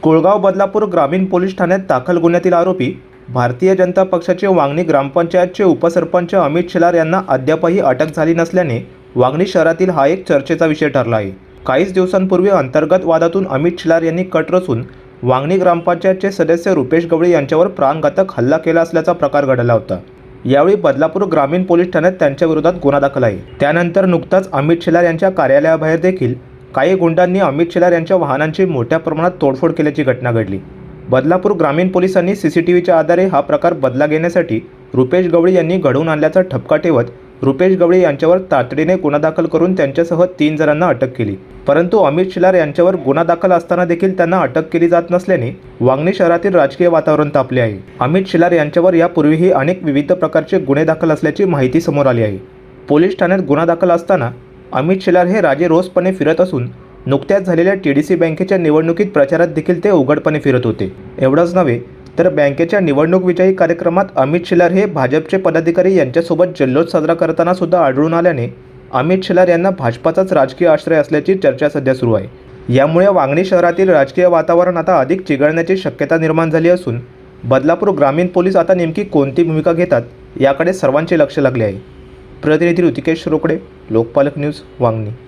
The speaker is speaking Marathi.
कोळगाव बदलापूर ग्रामीण पोलीस ठाण्यात दाखल गुन्ह्यातील आरोपी भारतीय जनता पक्षाचे वांगणी ग्रामपंचायतचे उपसरपंच अमित शेलार यांना अद्यापही अटक झाली नसल्याने वांगणी शहरातील हा एक चर्चेचा विषय ठरला आहे। काहीच दिवसांपूर्वी अंतर्गत वादातून अमित शेलार यांनी कट रचून वांगणी ग्रामपंचायतचे सदस्य रुपेश गवळी यांच्यावर प्राणघातक हल्ला केला असल्याचा प्रकार घडला होता। यावेळी बदलापूर ग्रामीण पोलीस ठाण्यात त्यांच्या विरोधात गुन्हा दाखल आहे। त्यानंतर नुकताच अमित शेलार यांच्या कार्यालयाबाहेर देखील काही गुंडांनी अमित शेलार यांच्या वाहनांची मोठ्या प्रमाणात तोडफोड केल्याची घटना घडली। बदलापूर ग्रामीण पोलिसांनी सीसीटीव्हीच्या आधारे हा प्रकार बदला घेण्यासाठी रुपेश गवळी यांनी घडवून आणल्याचा ठपका ठेवत रुपेश गवळी यांच्यावर तातडीने गुन्हा दाखल करून त्यांच्यासह 3 जणांना अटक केली। परंतु अमित शेलार यांच्यावर गुन्हा दाखल असताना देखील त्यांना अटक केली जात नसल्याने वांगणी शहरातील राजकीय वातावरण तापले आहे। अमित शेलार यांच्यावर यापूर्वीही अनेक विविध प्रकारचे गुन्हे दाखल असल्याची माहिती समोर आली आहे। पोलीस ठाण्यात गुन्हा दाखल असताना अमित शेलार हे राजे रोजपणे फिरत असून नुकत्याच झालेल्या TDC बँकेच्या निवडणुकीत प्रचारात देखील ते उघडपणे फिरत होते। एवढंच नव्हे तर बँकेच्या निवडणूक विजयी कार्यक्रमात अमित शेलार हे भाजपचे पदाधिकारी यांच्यासोबत जल्लोष साजरा करताना सुद्धा आढळून आल्याने अमित शेलार यांना भाजपाचाच राजकीय आश्रय असल्याची चर्चा सध्या सुरू आहे। यामुळे वांगणी शहरातील राजकीय वातावरण आता अधिक चिघळण्याची शक्यता निर्माण झाली असून बदलापूर ग्रामीण पोलीस आता नेमकी कोणती भूमिका घेतात याकडे सर्वांचे लक्ष लागले आहे। प्रतिनिधी ऋतिकेश रोकडे, लोकपालक न्यूज, वांगणी।